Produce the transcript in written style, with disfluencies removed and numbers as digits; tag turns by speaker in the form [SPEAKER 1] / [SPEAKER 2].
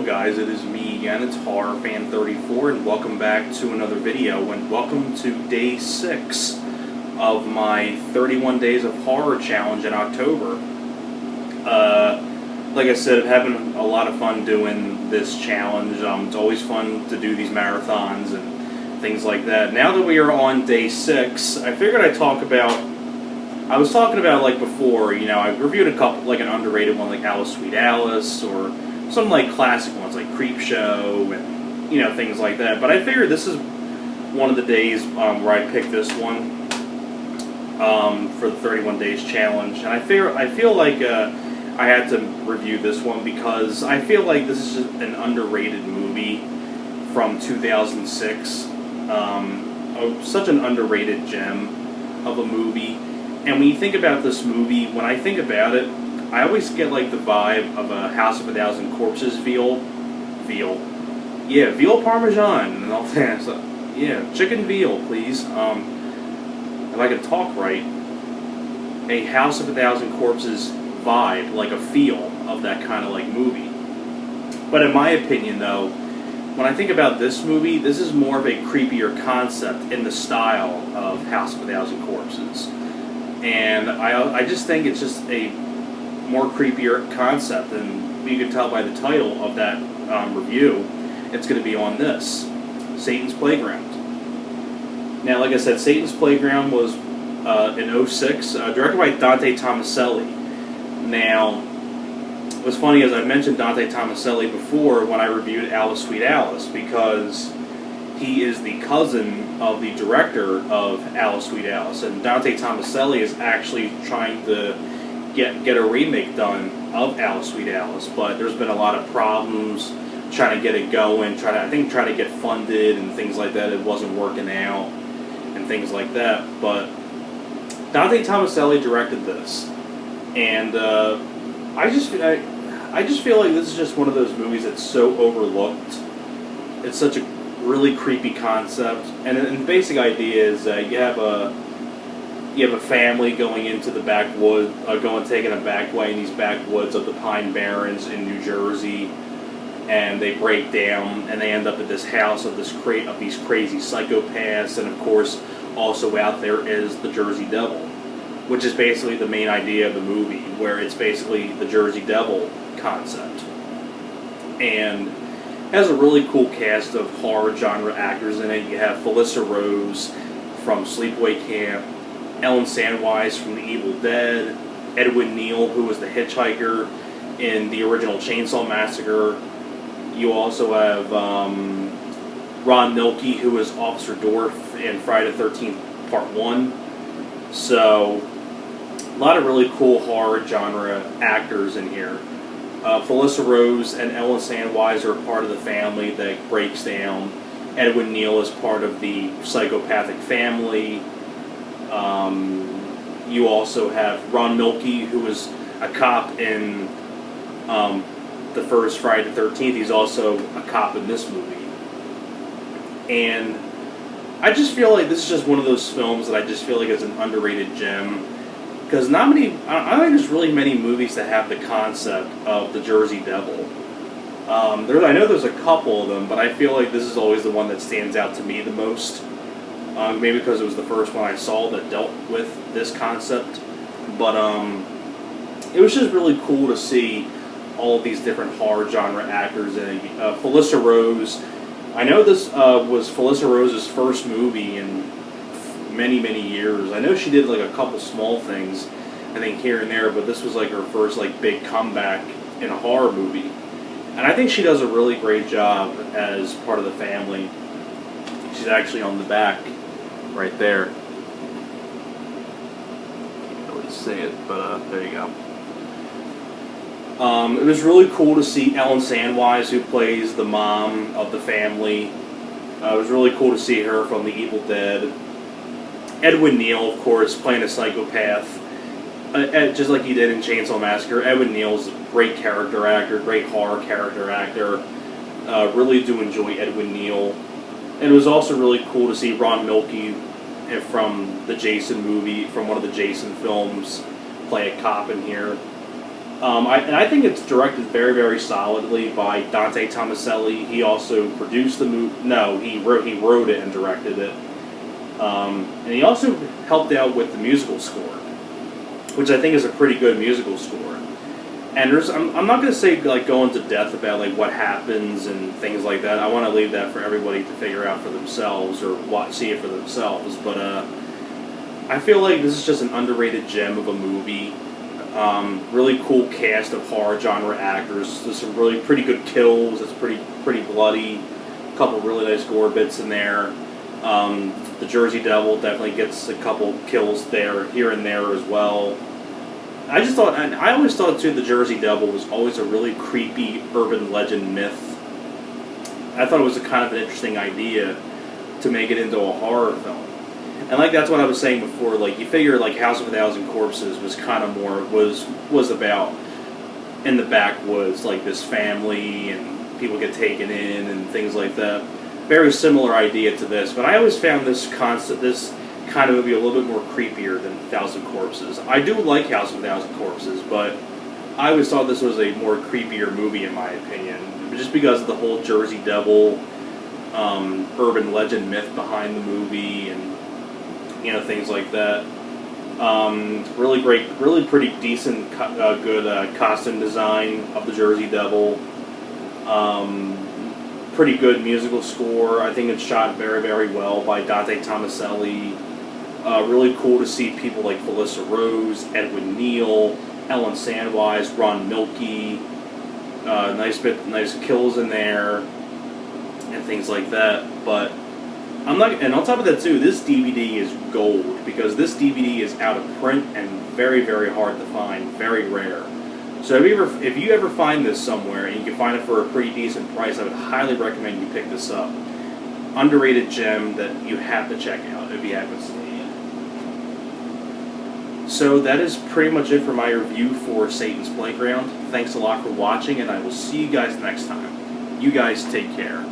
[SPEAKER 1] guys, it is me again, it's HorrorFan34, and welcome back to another video, and welcome to day 6 of my 31 Days of Horror challenge in October. Like I said, I'm having a lot of fun doing this challenge. It's always fun to do these marathons and things like that. Now that we are on day 6, I figured I'd talk about, I was talking about, like, before, you know, I reviewed a couple, like an underrated one like Alice Sweet Alice, or some, like, classic ones like Creepshow and, you know, things like that. But I figured this is one of the days where I picked this one for the 31 Days challenge. And I feel like I had to review this one because I feel like this is just an underrated movie from 2006. Such an underrated gem of a movie. And when you think about this movie, when I think about it, I always get like the vibe of a House of a Thousand Corpses veal parmesan and all that. So, yeah, chicken veal, please. If I could talk right, a House of a Thousand Corpses vibe, like a feel of that kind of like movie. But in my opinion, though, when I think about this movie, this is more of a creepier concept in the style of House of a Thousand Corpses. And I just think it's just a more creepier concept, and you can tell by the title of that review, it's going to be on this, Satan's Playground. Now, like I said, Satan's Playground was in 06, directed by Dante Tomaselli. Now, what's funny is I mentioned Dante Tomaselli before when I reviewed Alice Sweet Alice, because he is the cousin of the director of Alice Sweet Alice, and Dante Tomaselli is actually trying to get a remake done of Alice Sweet Alice, but there's been a lot of problems trying to get it going, trying to get funded and things like that. It wasn't working out and things like that. But Dante Tomaselli directed this, and I just feel like this is just one of those movies that's so overlooked. It's such a really creepy concept, and the basic idea is that you have a family going into the backwoods, taking a back way in these backwoods of the Pine Barrens in New Jersey, and they break down and they end up at this house of these crazy psychopaths, and of course, also out there is the Jersey Devil, which is basically the main idea of the movie, where it's basically the Jersey Devil concept, and has a really cool cast of horror genre actors in it. You have Felissa Rose from Sleepaway Camp, Ellen Sandweiss from The Evil Dead, Edwin Neal, who was the hitchhiker in the original Chainsaw Massacre. You also have Ron Milkey, who was Officer Dorff in Friday the 13th Part 1. So, a lot of really cool horror genre actors in here. Felissa Rose and Ellen Sandweiss are part of the family that breaks down. Edwin Neal is part of the psychopathic family. You also have Ron Milkey, who was a cop in the first Friday the 13th. He's also a cop in this movie. And I just feel like this is just one of those films that I just feel like is an underrated gem. Because I don't think there's really many movies that have the concept of the Jersey Devil. I know there's a couple of them, but I feel like this is always the one that stands out to me the most. Maybe because it was the first one I saw that dealt with this concept. But it was just really cool to see all of these different horror genre actors in it. Felissa Rose, I know this was Felissa Rose's first movie in many, many years. I know she did like a couple small things, I think here and there, but this was like her first like big comeback in a horror movie. And I think she does a really great job as part of the family. She's actually on the back right there. Can't really see it, but there you go. It was really cool to see Ellen Sandweiss, who plays the mom of the family. It was really cool to see her from The Evil Dead. Edwin Neal, of course, playing a psychopath, just like he did in Chainsaw Massacre. Edwin Neal's a great character actor, great horror character actor. Really do enjoy Edwin Neal. And it was also really cool to see Ron Milkey from the Jason movie, from one of the Jason films, play a cop in here. I think it's directed very, very solidly by Dante Tomaselli. He also produced the movie. No, he wrote it and directed it. And he also helped out with the musical score, which I think is a pretty good musical score. And I'm not going to say like go into depth about like what happens and things like that. I want to leave that for everybody to figure out for themselves or see it for themselves. But I feel like this is just an underrated gem of a movie. Really cool cast of horror genre actors. There's some really pretty good kills. It's pretty bloody. A couple really nice gore bits in there. The Jersey Devil definitely gets a couple kills there, here and there as well. I always thought too, the Jersey Devil was always a really creepy urban legend myth. I thought it was a kind of an interesting idea to make it into a horror film. And like that's what I was saying before. Like you figure like House of a Thousand Corpses was kind of more was about in the backwoods, like this family and people get taken in and things like that. Very similar idea to this, but I always found this kind of movie a little bit more creepier than Thousand Corpses. I do like House of a Thousand Corpses, but I always thought this was a more creepier movie in my opinion, just because of the whole Jersey Devil urban legend myth behind the movie and things like that. Really great, really pretty decent, good costume design of the Jersey Devil. Pretty good musical score. I think it's shot very, very well by Dante Tomaselli. Really cool to see people like Felissa Rose, Edwin Neal, Ellen Sandwise, Ron Milkey. Nice kills in there and things like that. But and on top of that too, this DVD is gold because this DVD is out of print and very, very hard to find, very rare. So if you ever find this somewhere and you can find it for a pretty decent price, I would highly recommend you pick this up. Underrated gem that you have to check out if you haven't seen it. So that is pretty much it for my review for Satan's Playground. Thanks a lot for watching, and I will see you guys next time. You guys take care.